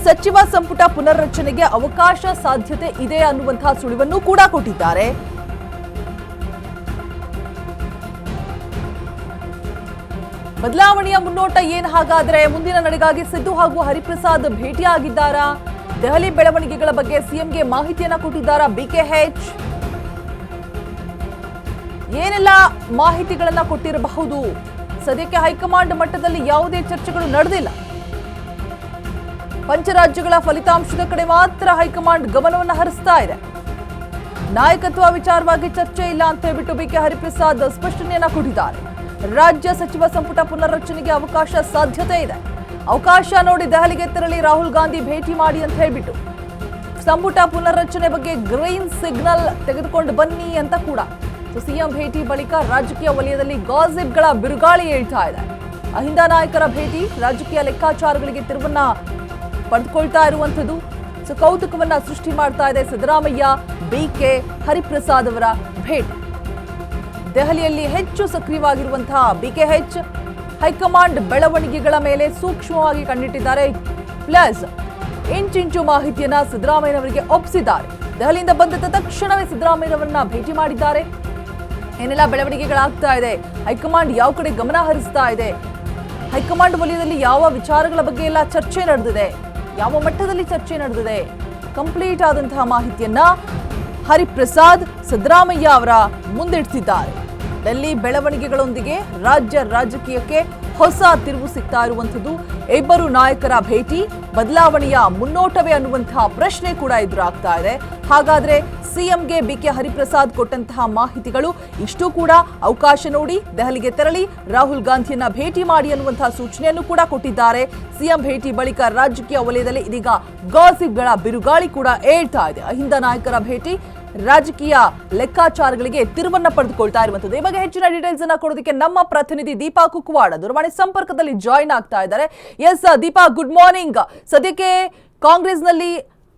ಸಚಿವ ಸಂಪುಟ ಪುನರ್ರಚನೆಗೆ ಅವಕಾಶ ಸಾಧ್ಯತೆ ಇದೆ ಅನ್ನುವಂತಹ ಸುಳಿವನ್ನು ಕೂಡ ಕೊಟ್ಟಿದ್ದಾರೆ. ಬದಲಾವಣೆಯ ಮುನ್ನೋಟ ಏನು ಹಾಗಾದ್ರೆ? ಮುಂದಿನ ನಡೆಗಾಗಿ ಸಿದ್ದು ಹಾಗೂ ಹರಿಪ್ರಸಾದ್ ಭೇಟಿಯಾಗಿದ್ದಾರಾ? ದೆಹಲಿ ಬೆಳವಣಿಗೆಗಳ ಬಗ್ಗೆ ಸಿಎಂಗೆ ಮಾಹಿತಿಯನ್ನ ಕೊಟ್ಟಿದ್ದಾರಾ ಬಿಕೆಎಚ್? ಏನೆಲ್ಲ ಮಾಹಿತಿಗಳನ್ನ ಕೊಟ್ಟಿರಬಹುದು? ಸದ್ಯಕ್ಕೆ ಹೈಕಮಾಂಡ್ ಮಟ್ಟದಲ್ಲಿ ಯಾವುದೇ ಚರ್ಚೆಗಳು ನಡೆದಿಲ್ಲ. ಪಂಚರಾಜ್ಯಗಳ ಫಲಿತಾಂಶದ ಕಡೆ ಮಾತ್ರ ಹೈಕಮಾಂಡ್ ಗಮನವನ್ನು ಹರಿಸ್ತಾ ಇದೆ. ನಾಯಕತ್ವ ವಿಚಾರವಾಗಿ ಚರ್ಚೆ ಇಲ್ಲ ಅಂತ ಹೇಳ್ಬಿಟ್ಟು ಬಿಕೆ ಹರಿಪ್ರಸಾದ್ ಸ್ಪಷ್ಟನೆಯನ್ನ ಕೊಟ್ಟಿದ್ದಾರೆ. ರಾಜ್ಯ ಸಚಿವ ಸಂಪುಟ ಪುನರ್ರಚನೆಗೆ ಅವಕಾಶ ಸಾಧ್ಯತೆ ಇದೆ. ಅವಕಾಶ ನೋಡಿ ದೆಹಲಿಗೆ ತೆರಳಿ ರಾಹುಲ್ ಗಾಂಧಿ ಭೇಟಿ ಮಾಡಿ ಅಂತ ಹೇಳ್ಬಿಟ್ಟು ಸಂಪುಟ ಪುನರ್ರಚನೆ ಬಗ್ಗೆ ಗ್ರೀನ್ ಸಿಗ್ನಲ್ ತೆಗೆದುಕೊಂಡು ಬನ್ನಿ ಅಂತ ಕೂಡ. ಸಿಎಂ ಭೇಟಿ ಬಳಿಕ ರಾಜಕೀಯ ವಲಯದಲ್ಲಿ ಗಾಸಿಪ್ಗಳ ಬಿರುಗಾಳಿ ಏಳ್ತಾ ಇದೆ. ಅಹಿಂದ ನಾಯಕರ ಭೇಟಿ ರಾಜಕೀಯ ಲೆಕ್ಕಾಚಾರಗಳಿಗೆ ತಿರುವನ್ನ ಪಡೆದುಕೊಳ್ತಾ ಇರುವಂಥದ್ದು. ಕೌತುಕವನ್ನ ಸೃಷ್ಟಿ ಮಾಡ್ತಾ ಇದೆ ಸಿದ್ದರಾಮಯ್ಯ ಬಿಕೆ ಹರಿಪ್ರಸಾದ್ ಅವರ ಭೇಟಿ. ದೆಹಲಿಯಲ್ಲಿ ಹೆಚ್ಚು ಸಕ್ರಿಯವಾಗಿರುವಂತಹ ಬಿಕೆಎಚ್ ಹೈಕಮಾಂಡ್ ಬೆಳವಣಿಗೆಗಳ ಮೇಲೆ ಸೂಕ್ಷ್ಮವಾಗಿ ಕಣ್ಣಿಟ್ಟಿದ್ದಾರೆ. ಪ್ಲಸ್ ಇಂಚಿಂಚು ಮಾಹಿತಿಯನ್ನ ಸಿದ್ದರಾಮಯ್ಯನವರಿಗೆ ಒಪ್ಪಿಸಿದ್ದಾರೆ. ದೆಹಲಿಯಿಂದ ಬಂದ ತಕ್ಷಣವೇ ಸಿದ್ದರಾಮಯ್ಯನವರನ್ನ ಭೇಟಿ ಮಾಡಿದ್ದಾರೆ. ಏನೆಲ್ಲ ಬೆಳವಣಿಗೆಗಳಾಗ್ತಾ ಇದೆ, ಹೈಕಮಾಂಡ್ ಯಾವ ಕಡೆ ಗಮನ ಹರಿಸ್ತಾ ಇದೆ, ಹೈಕಮಾಂಡ್ ವಲಯದಲ್ಲಿ ಯಾವ ವಿಚಾರಗಳ ಬಗ್ಗೆ ಎಲ್ಲ ಚರ್ಚೆ ನಡೆದಿದೆ, ಯಾವ ಮಟ್ಟದಲ್ಲಿ ಚರ್ಚೆ ನಡೆದಿದೆ, ಕಂಪ್ಲೀಟ್ ಆದಂತಹ ಮಾಹಿತಿಯನ್ನ ಹರಿಪ್ರಸಾದ್ ಸಿದ್ದರಾಮಯ್ಯ ಅವರ ಮುಂದಿಡ್ತಿದ್ದಾರೆ. ಡೆಲ್ಲಿ ಬೆಳವಣಿಗೆಗಳೊಂದಿಗೆ ರಾಜ್ಯ ರಾಜಕೀಯಕ್ಕೆ ಹೊಸ ತಿರುವು ಸಿಗ್ತಾ ಇರುವಂಥದ್ದು. ಇಬ್ಬರು ನಾಯಕರ ಭೇಟಿ ಬದಲಾವಣೆಯ ಮುನ್ನೋಟವೇ ಅನ್ನುವಂತಹ ಪ್ರಶ್ನೆ ಕೂಡ ಎದುರಾಗ್ತಾ ಇದೆ. ಹಾಗಾದ್ರೆ ಸಿಎಂಗೆ ಬಿಕೆ ಹರಿಪ್ರಸಾದ್ ಕೊಟ್ಟಂತಹ ಮಾಹಿತಿಗಳು ಇಷ್ಟು ಕೂಡ ಅವಕಾಶ ನೋಡಿ ದೆಹಲಿಗೆ ತೆರಳಿ ರಾಹುಲ್ ಗಾಂಧಿಯನ್ನ ಭೇಟಿ ಮಾಡಿ ಅನ್ನುವಂತಹ ಸೂಚನೆಯನ್ನು ಕೂಡ ಕೊಟ್ಟಿದ್ದಾರೆ. ಸಿಎಂ ಭೇಟಿ ಬಳಿಕ ರಾಜಕೀಯ ವಲಯದಲ್ಲಿ ಇದೀಗ ಗಾಸಿಪ್ಗಳ ಬಿರುಗಾಳಿ ಕೂಡ ಏಳ್ತಾ ಇದೆ. ಅಹಿಂದ ನಾಯಕರ ಭೇಟಿ ರಾಜಕೀಯ ಲೆಕ್ಕಾಚಾರಗಳಿಗೆ ತಿರುವನ್ನ ಪಡೆದುಕೊಳ್ತಾ ಇರುವಂತದ್ದು. ಈ ಬಗ್ಗೆ ಹೆಚ್ಚಿನ ಡೀಟೇಲ್ಸ್ ಅನ್ನ ಕೊಡೋದಕ್ಕೆ ನಮ್ಮ ಪ್ರತಿನಿಧಿ ದೀಪಾ ಕುಕ್ವಾಡ ದೂರವಾಣಿ ಸಂಪರ್ಕದಲ್ಲಿ ಜಾಯಿನ್ ಆಗ್ತಾ ಇದ್ದಾರೆ. Yes Deepa, good morning. ಸದ್ಯಕ್ಕೆ ಕಾಂಗ್ರೆಸ್ನಲ್ಲಿ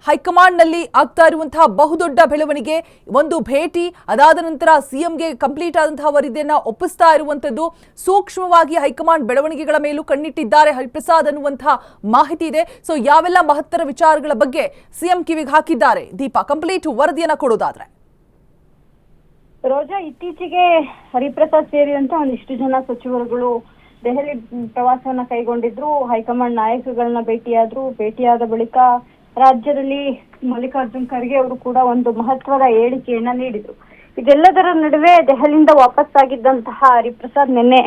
ಹೈಕಮಾಂಡ್ ನಲ್ಲಿ ಆಗ್ತಾ ಇರುವಂತಹ ಬಹುದೊಡ್ಡ ಬೆಳವಣಿಗೆ, ಒಂದು ಭೇಟಿ, ಅದಾದ ನಂತರ ಸಿಎಂಗೆ ಕಂಪ್ಲೀಟ್ ಆದಂತಹ ವರದಿಯನ್ನ ಒಪ್ಪಿಸ್ತಾ ಇರುವಂತದ್ದು. ಸೂಕ್ಷ್ಮವಾಗಿ ಹೈಕಮಾಂಡ್ ಬೆಳವಣಿಗೆಗಳ ಮೇಲೂ ಕಣ್ಣಿಟ್ಟಿದ್ದಾರೆ ಹರಿಪ್ರಸಾದ್ ಅನ್ನುವಂತಹ ಮಾಹಿತಿ ಇದೆ. ಸೊ ಯಾವೆಲ್ಲ ಮಹತ್ತರ ವಿಚಾರಗಳ ಬಗ್ಗೆ ಸಿಎಂ ಕಿವಿಗೆ ಹಾಕಿದ್ದಾರೆ? ದೀಪಾ, ಕಂಪ್ಲೀಟ್ ವರದಿಯನ್ನ ಕೊಡೋದಾದ್ರೆ. ರೋಜಾ, ಇತ್ತೀಚೆಗೆ ಹರಿಪ್ರಸಾದ್ ಸೇರಿದಂತೆ ಒಂದಿಷ್ಟು ಜನ ಸಚಿವರುಗಳು ದೆಹಲಿ ಪ್ರವಾಸವನ್ನ ಕೈಗೊಂಡಿದ್ರು. ಹೈಕಮಾಂಡ್ ನಾಯಕರುಗಳನ್ನ ಭೇಟಿಯಾದ ಬಳಿಕ ರಾಜ್ಯದಲ್ಲಿ ಮಲ್ಲಿಕಾರ್ಜುನ್ ಖರ್ಗೆ ಅವರು ಕೂಡ ಒಂದು ಮಹತ್ವದ ಹೇಳಿಕೆಯನ್ನ ನೀಡಿದ್ರು. ಇದೆಲ್ಲದರ ನಡುವೆ ದೆಹಲಿಯಿಂದ ವಾಪಸ್ಸಾಗಿದ್ದಂತಹ ಹರಿಪ್ರಸಾದ್ ನಿನ್ನೆ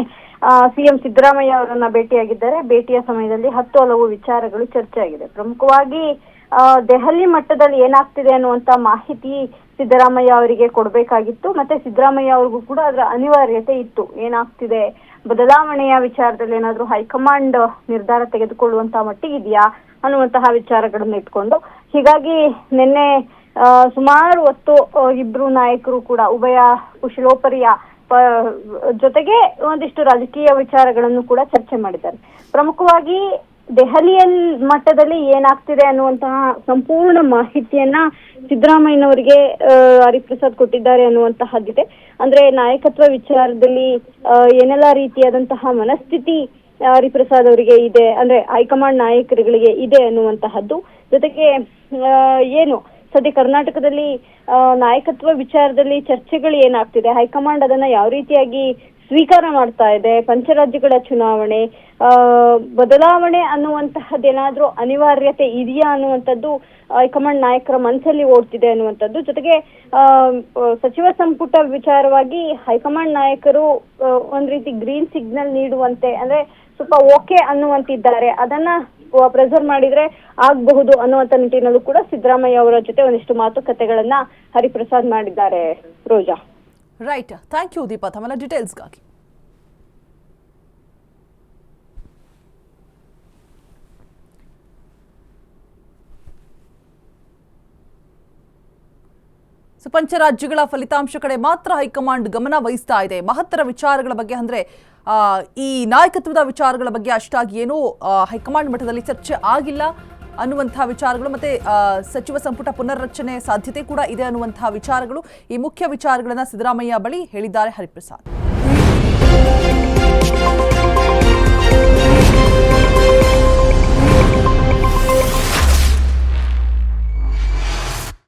ಸಿಎಂ ಸಿದ್ದರಾಮಯ್ಯ ಅವರನ್ನ ಭೇಟಿಯಾಗಿದ್ದಾರೆ. ಭೇಟಿಯ ಸಮಯದಲ್ಲಿ 10 ಹಲವು ವಿಚಾರಗಳು ಚರ್ಚೆ ಆಗಿದೆ. ಪ್ರಮುಖವಾಗಿ ದೆಹಲಿ ಮಟ್ಟದಲ್ಲಿ ಏನಾಗ್ತಿದೆ ಅನ್ನುವಂತ ಮಾಹಿತಿ ಸಿದ್ದರಾಮಯ್ಯ ಅವರಿಗೆ ಕೊಡ್ಬೇಕಾಗಿತ್ತು. ಮತ್ತೆ ಸಿದ್ದರಾಮಯ್ಯ ಅವ್ರಿಗೂ ಕೂಡ ಅದರ ಅನಿವಾರ್ಯತೆ ಇತ್ತು. ಏನಾಗ್ತಿದೆ, ಬದಲಾವಣೆಯ ವಿಚಾರದಲ್ಲಿ ಏನಾದ್ರೂ ಹೈಕಮಾಂಡ್ ನಿರ್ಧಾರ ತೆಗೆದುಕೊಳ್ಳುವಂತಹ ಮಟ್ಟಿಗಿದೆಯಾ ಅನ್ನುವಂತಹ ವಿಚಾರಗಳನ್ನ ಇಟ್ಕೊಂಡು, ಹೀಗಾಗಿ ನಿನ್ನೆ ಸುಮಾರು ಹೊತ್ತು ಇಬ್ರು ನಾಯಕರು ಕೂಡ ಉಭಯ ಕುಶಲೋಪರಿಯ ಜೊತೆಗೆ ಒಂದಿಷ್ಟು ರಾಜಕೀಯ ವಿಚಾರಗಳನ್ನು ಕೂಡ ಚರ್ಚೆ ಮಾಡಿದ್ದಾರೆ. ಪ್ರಮುಖವಾಗಿ ದೆಹಲಿಯ ಮಟ್ಟದಲ್ಲಿ ಏನಾಗ್ತಿದೆ ಅನ್ನುವಂತಹ ಸಂಪೂರ್ಣ ಮಾಹಿತಿಯನ್ನ ಸಿದ್ದರಾಮಯ್ಯನವರಿಗೆ ಹರಿಪ್ರಸಾದ್ ಕೊಟ್ಟಿದ್ದಾರೆ ಅನ್ನುವಂತಹದ್ದಿದೆ. ಅಂದ್ರೆ ನಾಯಕತ್ವ ವಿಚಾರದಲ್ಲಿ ಏನೆಲ್ಲ ರೀತಿಯಾದಂತಹ ಮನಸ್ಥಿತಿ ಹರಿಪ್ರಸಾದ್ ಅವರಿಗೆ ಇದೆ, ಅಂದ್ರೆ ಹೈಕಮಾಂಡ್ ನಾಯಕರುಗಳಿಗೆ ಇದೆ ಅನ್ನುವಂತಹದ್ದು. ಜೊತೆಗೆ ಏನು ಸದ್ಯ ಕರ್ನಾಟಕದಲ್ಲಿ ನಾಯಕತ್ವ ವಿಚಾರದಲ್ಲಿ ಚರ್ಚೆಗಳು ಏನಾಗ್ತಿದೆ, ಹೈಕಮಾಂಡ್ ಅದನ್ನ ಯಾವ ರೀತಿಯಾಗಿ ಸ್ವೀಕಾರ ಮಾಡ್ತಾ ಇದೆ, ಪಂಚರಾಜ್ಯಗಳ ಚುನಾವಣೆ, ಬದಲಾವಣೆ ಅನ್ನುವಂತಹದ್ದೇನಾದ್ರೂ ಅನಿವಾರ್ಯತೆ ಇದೆಯಾ ಅನ್ನುವಂಥದ್ದು ಹೈಕಮಾಂಡ್ ನಾಯಕರ ಮನಸ್ಸಲ್ಲಿ ಓಡ್ತಿದೆ ಅನ್ನುವಂಥದ್ದು. ಜೊತೆಗೆ ಸಚಿವ ಸಂಪುಟ ವಿಚಾರವಾಗಿ ಹೈಕಮಾಂಡ್ ನಾಯಕರು ಒಂದ್ ರೀತಿ ಗ್ರೀನ್ ಸಿಗ್ನಲ್ ನೀಡುವಂತೆ, ಅಂದ್ರೆ ಸ್ವಲ್ಪ ಓಕೆ ಅನ್ನುವಂತಿದ್ದಾರೆ. ಅದನ್ನ ಪ್ರೆಸರ್ ಮಾಡಿದ್ರೆ ಆಗಬಹುದು ಅನ್ನುವಂತ ನಿಟ್ಟಿನಲ್ಲೂ ಕೂಡ ಸಿದ್ದರಾಮಯ್ಯ ಅವರ ಜೊತೆ ಒಂದಿಷ್ಟು ಮಾತುಕತೆಗಳನ್ನ ಹರಿಪ್ರಸಾದ್ ಮಾಡಿದ್ದಾರೆ. ರೋಜಾ, ರೈಟ್, ಥ್ಯಾಂಕ್ ಯು ದೀಪಾ ತಮ್ಮ ಡೀಟೇಲ್ಸ್ಗಾಗಿ. ಪಂಚರಾಜ್ಯಗಳ ಫಲಿತಾಂಶ ಕಡೆ ಮಾತ್ರ ಹೈಕಮಾಂಡ್ ಗಮನ ವಹಿಸ್ತಾ ಇದೆ. ಮಹತ್ತರ ವಿಚಾರಗಳ ಬಗ್ಗೆ ಅಂದ್ರೆ ಈ ನಾಯಕತ್ವದ ವಿಚಾರಗಳ ಬಗ್ಗೆ ಅಷ್ಟಾಗಿ ಏನೂ ಹೈಕಮಾಂಡ್ ಮಟ್ಟದಲ್ಲಿ ಚರ್ಚೆ ಆಗಿಲ್ಲ ಅನ್ನುವಂತಹ ವಿಚಾರಗಳು, ಮತ್ತೆ ಸಚಿವ ಸಂಪುಟ ಪುನರ್ರಚನೆ ಸಾಧ್ಯತೆ ಕೂಡ ಇದೆ ಅನ್ನುವಂತಹ ವಿಚಾರಗಳು, ಈ ಮುಖ್ಯ ವಿಚಾರಗಳನ್ನ ಸಿದ್ದರಾಮಯ್ಯ ಬಳಿ ಹೇಳಿದ್ದಾರೆ ಹರಿಪ್ರಸಾದ್.